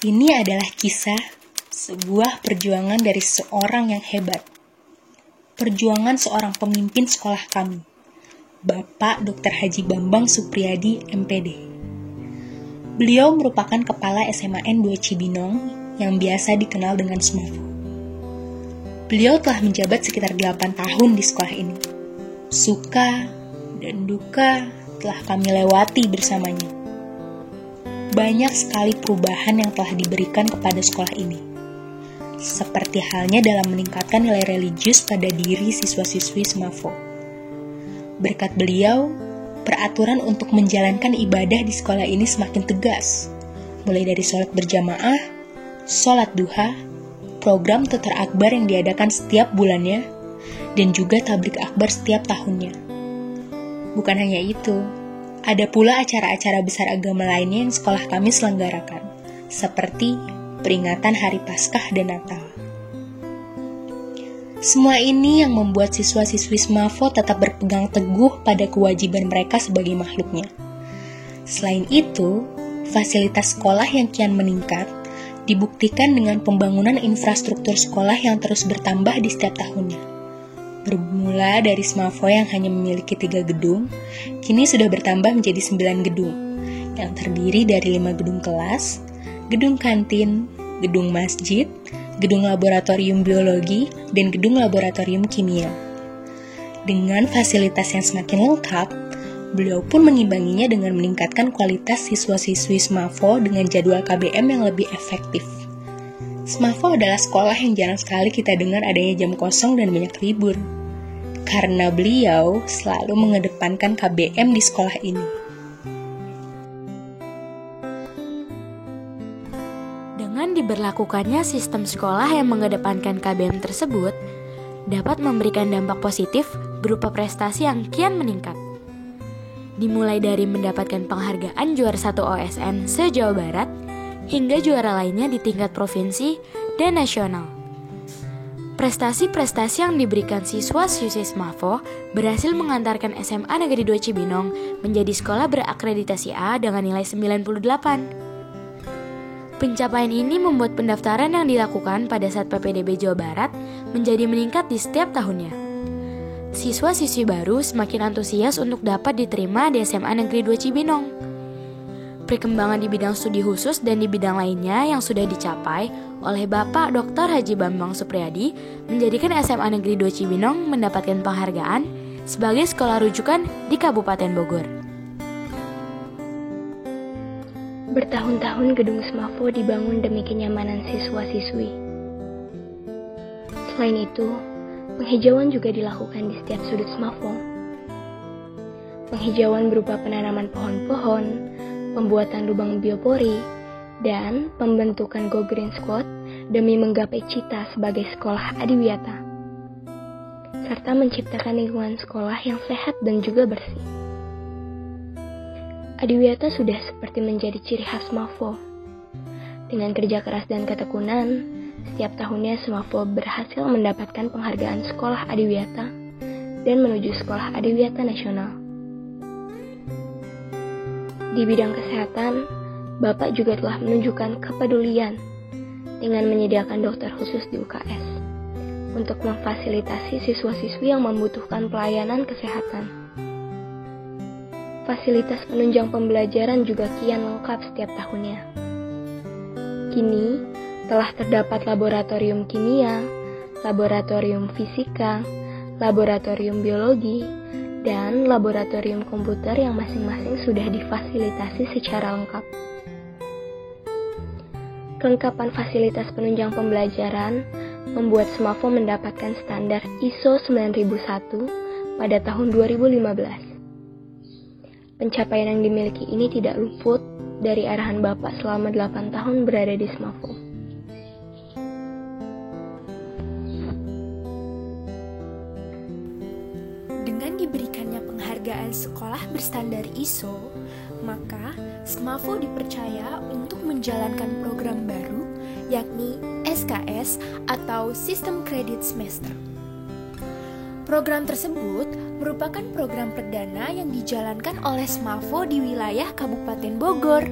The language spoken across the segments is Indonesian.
Ini adalah kisah sebuah perjuangan dari seorang yang hebat. Perjuangan seorang pemimpin sekolah kami, Bapak Dr. Haji Bambang Supriyadi, MPD. Beliau merupakan kepala SMAN 2 Cibinong yang biasa dikenal dengan Smafo. Beliau telah menjabat sekitar 8 tahun di sekolah ini. Suka dan duka telah kami lewati bersamanya. Banyak sekali perubahan yang telah diberikan kepada sekolah ini. Seperti halnya dalam meningkatkan nilai religius pada diri siswa-siswi Smafo. Berkat beliau, peraturan untuk menjalankan ibadah di sekolah ini semakin tegas. Mulai dari sholat berjamaah, sholat duha, program tutor akbar yang diadakan setiap bulannya, dan juga tablik akbar setiap tahunnya. Bukan hanya itu, ada pula acara-acara besar agama lainnya yang sekolah kami selenggarakan, seperti peringatan Hari Paskah dan Natal. Semua ini yang membuat siswa-siswi Smafo tetap berpegang teguh pada kewajiban mereka sebagai makhluknya. Selain itu, fasilitas sekolah yang kian meningkat dibuktikan dengan pembangunan infrastruktur sekolah yang terus bertambah di setiap tahunnya. Bermula dari Smafo yang hanya memiliki 3 gedung, kini sudah bertambah menjadi 9 gedung, yang terdiri dari 5 gedung kelas, gedung kantin, gedung masjid, gedung laboratorium biologi, dan gedung laboratorium kimia. Dengan fasilitas yang semakin lengkap, beliau pun mengimbanginya dengan meningkatkan kualitas siswa-siswi Smafo dengan jadwal KBM yang lebih efektif. Smafo adalah sekolah yang jarang sekali kita dengar adanya jam kosong dan banyak libur. Karena beliau selalu mengedepankan KBM di sekolah ini. Dengan diberlakukannya sistem sekolah yang mengedepankan KBM tersebut, dapat memberikan dampak positif berupa prestasi yang kian meningkat. Dimulai dari mendapatkan penghargaan juara 1 OSN se-Jawa Barat, hingga juara lainnya di tingkat provinsi dan nasional. Prestasi-prestasi yang diberikan siswa-siswi Smafo berhasil mengantarkan SMA Negeri 2 Cibinong menjadi sekolah berakreditasi A dengan nilai 98. Pencapaian ini membuat pendaftaran yang dilakukan pada saat PPDB Jawa Barat menjadi meningkat di setiap tahunnya. Siswa-siswi baru semakin antusias untuk dapat diterima di SMA Negeri 2 Cibinong. Perkembangan di bidang studi khusus dan di bidang lainnya yang sudah dicapai oleh Bapak Dr. Haji Bambang Supriyadi menjadikan SMA Negeri 2 Cibinong mendapatkan penghargaan sebagai sekolah rujukan di Kabupaten Bogor. Bertahun-tahun gedung Smafo dibangun demi kenyamanan siswa-siswi. Selain itu, penghijauan juga dilakukan di setiap sudut Smafo. Penghijauan berupa penanaman pohon-pohon, pembuatan lubang biopori, dan pembentukan Go Green Squad demi menggapai cita sebagai sekolah adiwiyata, serta menciptakan lingkungan sekolah yang sehat dan juga bersih. Adiwiyata sudah seperti menjadi ciri khas Smafo. Dengan kerja keras dan ketekunan, setiap tahunnya Smafo berhasil mendapatkan penghargaan sekolah adiwiyata dan menuju sekolah adiwiyata nasional. Di bidang kesehatan, Bapak juga telah menunjukkan kepedulian dengan menyediakan dokter khusus di UKS untuk memfasilitasi siswa-siswi yang membutuhkan pelayanan kesehatan. Fasilitas penunjang pembelajaran juga kian lengkap setiap tahunnya. Kini, telah terdapat laboratorium kimia, laboratorium fisika, laboratorium biologi, dan laboratorium komputer yang masing-masing sudah difasilitasi secara lengkap. Kelengkapan fasilitas penunjang pembelajaran membuat Smafo mendapatkan standar ISO 9001 pada tahun 2015. Pencapaian yang dimiliki ini tidak luput dari arahan Bapak selama 8 tahun berada di Smafo. Dengan diberikannya penghargaan sekolah berstandar ISO, maka Smafo dipercaya untuk menjalankan program baru, yakni SKS atau Sistem Kredit Semester. Program tersebut merupakan program perdana yang dijalankan oleh Smafo di wilayah Kabupaten Bogor.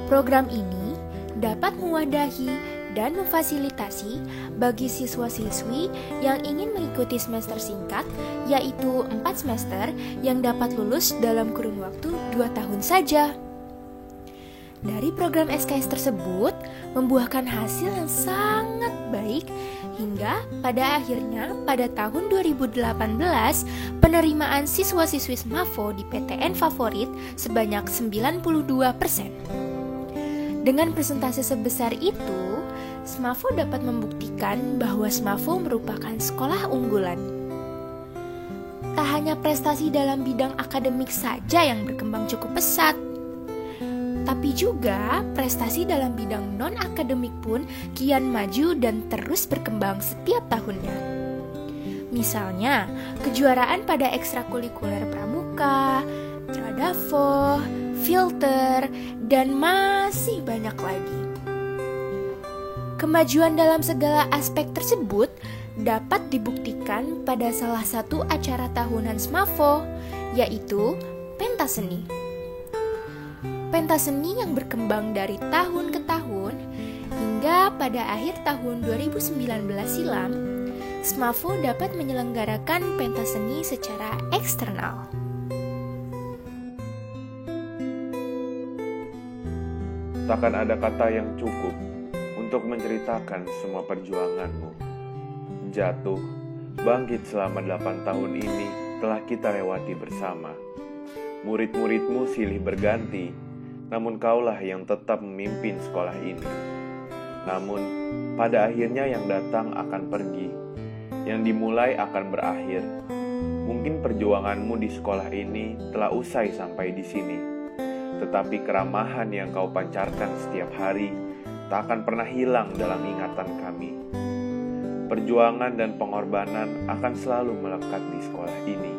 Program ini dapat mewadahi dan memfasilitasi bagi siswa-siswi yang ingin mengikuti semester singkat, yaitu 4 semester yang dapat lulus dalam kurun waktu 2 tahun saja. Dari program SKS tersebut membuahkan hasil yang sangat baik hingga pada akhirnya pada tahun 2018 penerimaan siswa-siswi SMAVO di PTN favorit sebanyak 92%. Dengan persentase sebesar itu, SMAVO dapat membuktikan bahwa SMAVO merupakan sekolah unggulan. Tak hanya prestasi dalam bidang akademik saja yang berkembang cukup pesat, tapi juga prestasi dalam bidang non-akademik pun kian maju dan terus berkembang setiap tahunnya. Misalnya, kejuaraan pada ekstrakurikuler pramuka, tradavo, filter, dan masih banyak lagi. Kemajuan dalam segala aspek tersebut dapat dibuktikan pada salah satu acara tahunan SMAVO, yaitu pentas seni. Pentas seni yang berkembang dari tahun ke tahun hingga pada akhir tahun 2019 silam, SMAVO dapat menyelenggarakan pentas seni secara eksternal. Takkan ada kata yang cukup untuk menceritakan semua perjuanganmu. Jatuh, bangkit selama 8 tahun ini telah kita lewati bersama. Murid-muridmu silih berganti, namun kaulah yang tetap memimpin sekolah ini. Namun, pada akhirnya yang datang akan pergi, yang dimulai akan berakhir. Mungkin perjuanganmu di sekolah ini telah usai sampai di sini, tetapi keramahan yang kau pancarkan setiap hari tak akan pernah hilang dalam ingatan kami. Perjuangan dan pengorbanan akan selalu melekat di sekolah ini.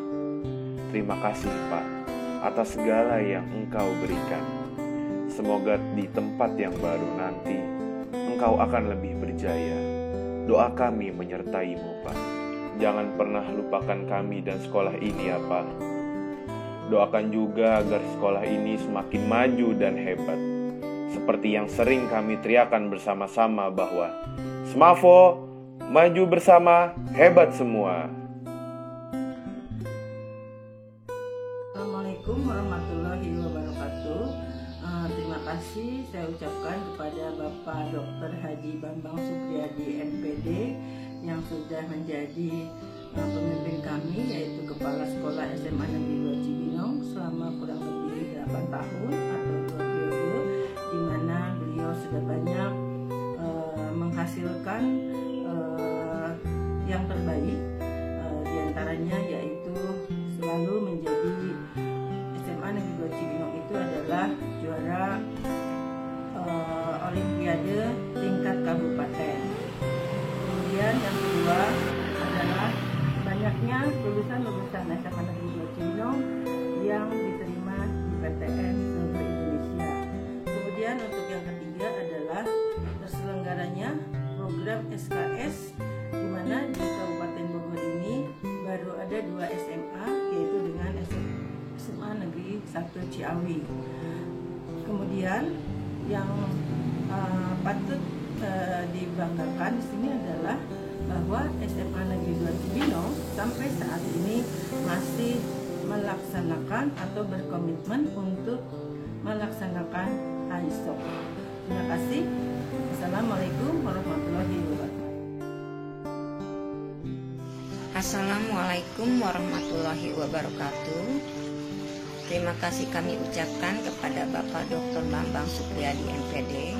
Terima kasih, Pak, atas segala yang Engkau berikan. Semoga di tempat yang baru nanti, Engkau akan lebih berjaya. Doa kami menyertai-Mu, Pak. Jangan pernah lupakan kami dan sekolah ini, ya, Pak. Doakan juga agar sekolah ini semakin maju dan hebat. Seperti yang sering kami teriakan bersama-sama bahwa SMAVO, maju bersama, hebat semua. Assalamualaikum warahmatullahi wabarakatuh. Terima kasih saya ucapkan kepada Bapak Dr. Haji Bambang Supriyadi MPD yang sudah menjadi pemimpin kami, yaitu Kepala Sekolah SMA Negeri 2 Cibinong selama kurang lebih 8 tahun atau 2 periode, di mana beliau sudah banyak menghasilkan yang terbaik, diantaranya yaitu selalu menjadi SMA Negeri 2 Cibinong itu adalah juara Olimpiade tingkat kabupaten. Kemudian yang kedua adalah banyaknya lulusan-lulusan SMA Negeri 2 Cibinong yang diterima di PTN seluruh Indonesia. Kemudian untuk yang ketiga adalah terselenggaranya program SKS, di mana di Kabupaten Bogor ini baru ada 2 SMA, yaitu dengan SMA Negeri 1 Ciawi. Kemudian yang patut dibanggakan di sini adalah bahwa SMA Negeri 2 Cibinong sampai saat ini masih melaksanakan atau berkomitmen untuk melaksanakan HISO. Terima kasih. Assalamualaikum warahmatullahi wabarakatuh. Assalamualaikum warahmatullahi wabarakatuh. Terima kasih kami ucapkan kepada Bapak Dr. Bambang Supriyadi MPD,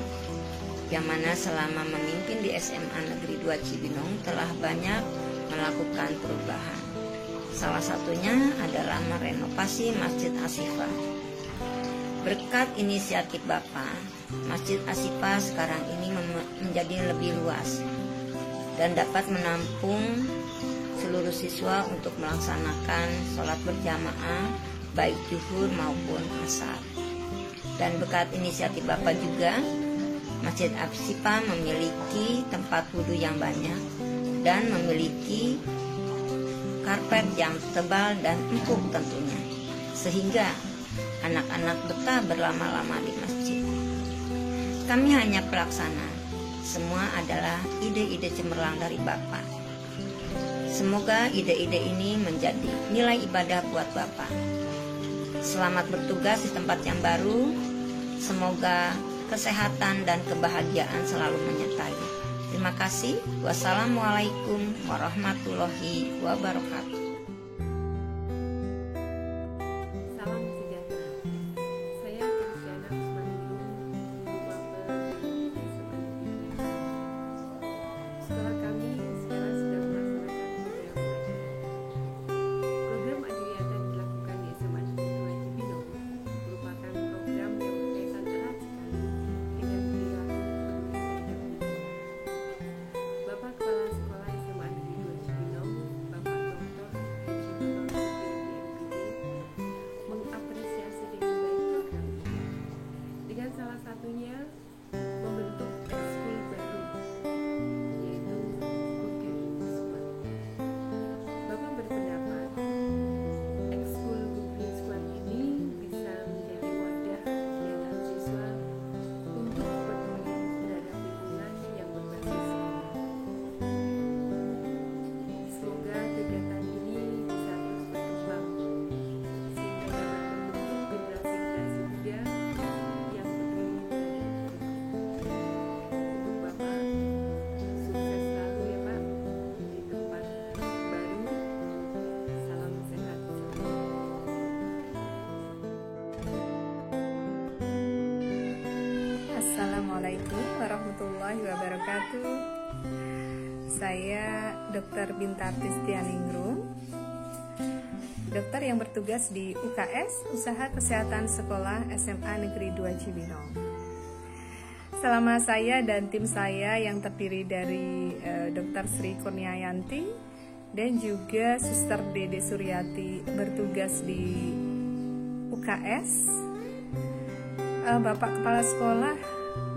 yang mana selama memimpin di SMA Negeri 2 Cibinong telah banyak melakukan perubahan. Salah satunya adalah merenovasi Masjid Asifah. Berkat inisiatif Bapak, Masjid Asifah sekarang ini menjadi lebih luas dan dapat menampung seluruh siswa untuk melaksanakan sholat berjamaah baik zuhur maupun asar. Dan berkat inisiatif Bapak juga, Masjid Asifah memiliki tempat wudhu yang banyak dan memiliki karpet yang tebal dan empuk tentunya, sehingga anak-anak betah berlama-lama di masjid. Kami hanya pelaksana. Semua adalah ide-ide cemerlang dari Bapak. Semoga ide-ide ini menjadi nilai ibadah buat Bapak. Selamat bertugas di tempat yang baru. Semoga kesehatan dan kebahagiaan selalu menyertai. Terima kasih. Wassalamualaikum warahmatullahi wabarakatuh. Salam sejahtera. Saya Kristiana Usmaningrum, Guru Mapel di SMA Negeri 2. Sekolah kami sekarang sedang melaksanakan program Adiwiyata. Program Adiwiyata dilakukan di SMA Negeri 2 Cibinong merupakan program yang berkaitan erat sekali dengan perilaku peduli terhadap lingkungan. Bapak Kepala Sekolah SMA Negeri 2 Cibinong, Bapak Dr. Haji Bambang Supriyadi MPD, mengapresiasi dengan baik program ini, dengan salah satunya membentuk ekskul baru, yaitu Gugrin Squad. Bapak berpendapat ekskul Gugrin Squad ini bisa menjadi wadah kegiatan siswa untuk peduli terhadap lingkungan yang berbasis lingkungan. Semoga kegiatan ini bisa terus berkembang sehingga dapat membentuk generasi-generasi muda yang peduli terhadap lingkungan. Untuk Bapak, sukses selalu ya Pak di tempat baru. Salam sehat selalu. Assalamualaikum warahmatullahi wabarakatuh. Saya Dr. Bintarti Stianingrum, dokter yang bertugas di UKS Usaha Kesehatan Sekolah SMA Negeri 2 Cibinong. Selama saya dan tim saya yang terdiri dari Dr. Sri Kurniayanti dan juga Suster Dede Suryati bertugas di UKS, Bapak Kepala Sekolah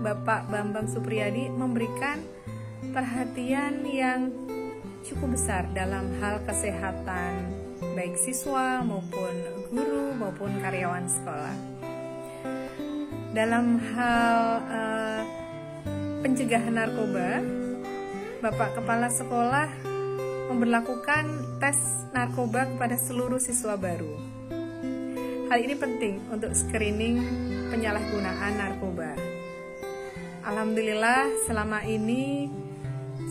Bapak Bambang Supriyadi memberikan perhatian yang cukup besar dalam hal kesehatan baik siswa maupun guru maupun karyawan sekolah. Dalam hal pencegahan narkoba, Bapak Kepala Sekolah memberlakukan tes narkoba kepada seluruh siswa baru. Hal ini penting untuk screening penyalahgunaan narkoba. Alhamdulillah selama ini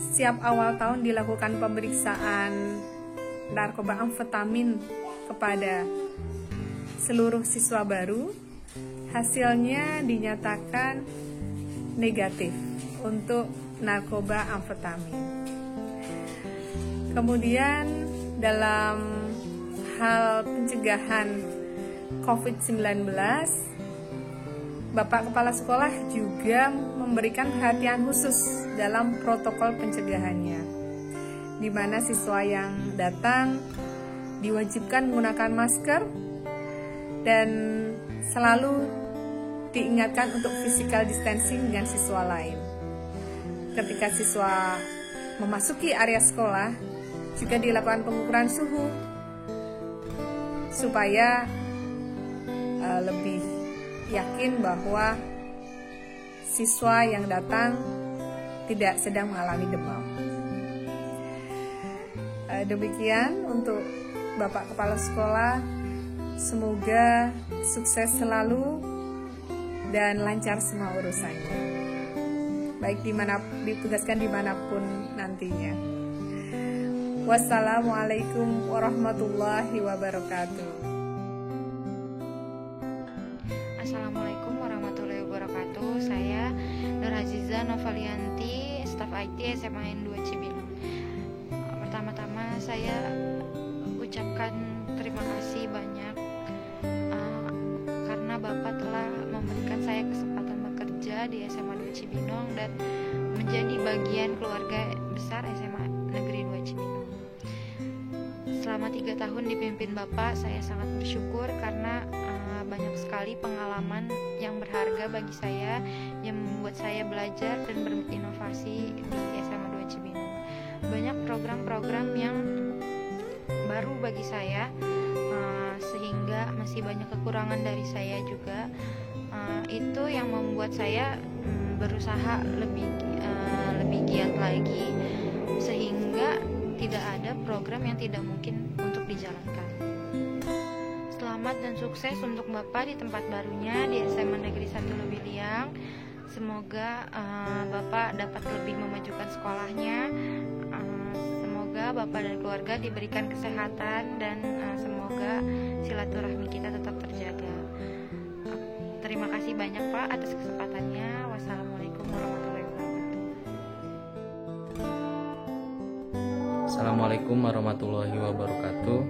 setiap awal tahun dilakukan pemeriksaan narkoba amfetamin kepada seluruh siswa baru. Hasilnya dinyatakan negatif untuk narkoba amfetamin. Kemudian dalam hal pencegahan COVID-19, Bapak Kepala Sekolah juga memberikan perhatian khusus dalam protokol pencegahannya, di mana siswa yang datang diwajibkan menggunakan masker dan selalu diingatkan untuk physical distancing dengan siswa lain. Ketika siswa memasuki area sekolah, juga dilakukan pengukuran suhu supaya lebih yakin bahwa siswa yang datang tidak sedang mengalami demam. Demikian untuk Bapak Kepala Sekolah, semoga sukses selalu dan lancar semua urusannya, baik ditugaskan dimanapun nantinya. Wassalamualaikum warahmatullahi wabarakatuh. Assalamualaikum warahmatullahi wabarakatuh. Saya Nur Aziza Novalianti, staf IT SMA N2 Cibinong. Pertama-tama saya ucapkan terima kasih banyak karena Bapak telah memberikan saya kesempatan bekerja di SMA 2 Cibinong dan menjadi bagian keluarga besar SMA Negeri 2 Cibinong. Selama 3 tahun dipimpin Bapak, saya sangat bersyukur karena banyak sekali pengalaman yang berharga bagi saya yang membuat saya belajar dan berinovasi di SMA 2 Cibinong. Banyak program-program yang baru bagi saya, sehingga masih banyak kekurangan dari saya juga. Itu yang membuat saya berusaha lebih giat lagi, sehingga tidak ada program yang tidak mungkin untuk dijalankan. Selamat dan sukses untuk Bapak di tempat barunya di SMA Negeri 1 Lubiliang. Semoga Bapak dapat lebih memajukan sekolahnya. Semoga Bapak dan keluarga diberikan kesehatan, dan semoga silaturahmi kita tetap terjaga. Terima kasih banyak Pak atas kesempatannya. Wassalamualaikum warahmatullahi wabarakatuh. Assalamualaikum warahmatullahi wabarakatuh.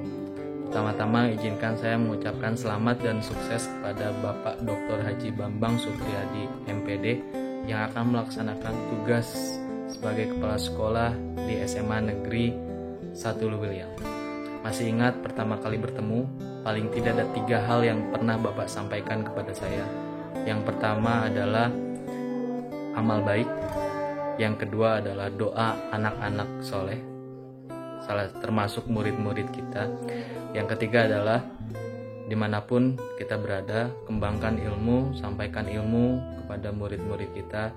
Pertama-tama izinkan saya mengucapkan selamat dan sukses kepada Bapak Dr. Haji Bambang Supriyadi MPD yang akan melaksanakan tugas sebagai kepala sekolah di SMA Negeri 1 Lubiliang. Masih ingat pertama kali bertemu, paling tidak ada 3 hal yang pernah Bapak sampaikan kepada saya. Yang pertama adalah amal baik, yang kedua adalah doa anak-anak soleh, termasuk murid-murid kita. Yang ketiga adalah dimanapun kita berada, kembangkan ilmu, sampaikan ilmu kepada murid-murid kita.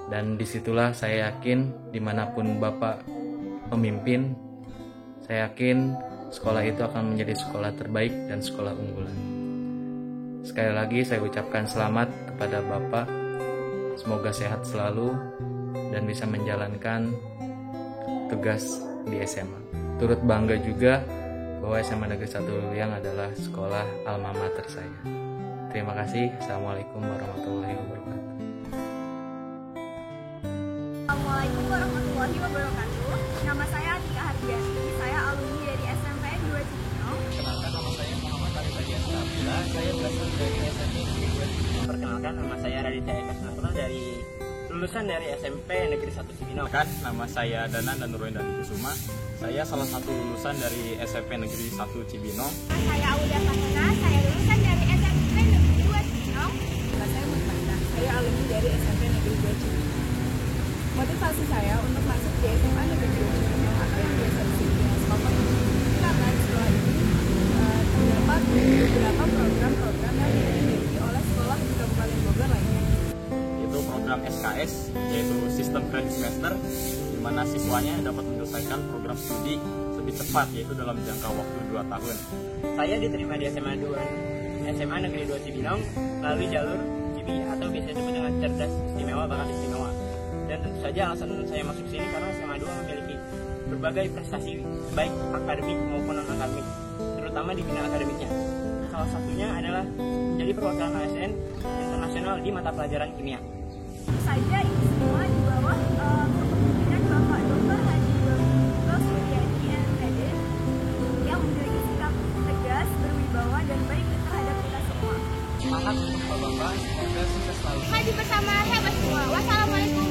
Dan disitulah saya yakin dimanapun Bapak memimpin, saya yakin sekolah itu akan menjadi sekolah terbaik dan sekolah unggulan. Sekali lagi saya ucapkan selamat kepada Bapak. Semoga sehat selalu dan bisa menjalankan tugas di SMA. Turut bangga juga bahwa SMA Negeri 1 Lubiliang adalah sekolah alma mater saya. Terima kasih. Assalamualaikum warahmatullahi wabarakatuh. Assalamualaikum warahmatullahi wabarakatuh. Nama saya Atika Hardiati. Saya alumni dari SMP 2 Cibinong. Perkenalkan, nama saya Muhammad Arif Adian Sabila. Saya berasal dari SMP 2 Cibinong. Perkenalkan, nama saya Raditya Eka Nasra dari lulusan dari SMP Negeri 1 Cibinong. Nama saya Danan dan Nurwin Dandi Kusuma. Saya salah satu lulusan dari SMP Negeri 1 Cibinong. Saya Aulia Fatuna. Saya lulusan dari SMP Negeri 2 Cibinong. Saya Mutmana. Saya alumni dari SMP Negeri 2 Cibinong. Motivasi saya untuk masuk di SMA Negeri 2 Cibinong atau di SMP karena di sekolah ini terdapat beberapa program-program yang dimiliki oleh sekolah di Kabupaten Bogor lainnya. Itu program SKS, yaitu Sistem Kredit Semester, di mana siswanya dapat menyelesaikan program studi lebih cepat, yaitu dalam jangka waktu 2 tahun. Saya diterima di SMA Negeri 2 Cibinong melalui jalur CIBI atau biasa disebut dengan cerdas istimewa bakat istimewa. Dan tentu saja alasan saya masuk sini karena SMA 2 memiliki berbagai prestasi baik akademik maupun non akademik, terutama di bidang akademiknya. Salah satunya adalah menjadi perwakilan ASN internasional di mata pelajaran kimia. Tentu saja ini semua di bawah kepemimpinan Bapak Dr. Haji Bambang Supriyadi MPD yang memiliki sikap tegas, berwibawa dan baik terhadap kita semua. Semangat untuk Bapak, semoga sukses selalu. Maju bersama hebat semua. Wassalamualaikum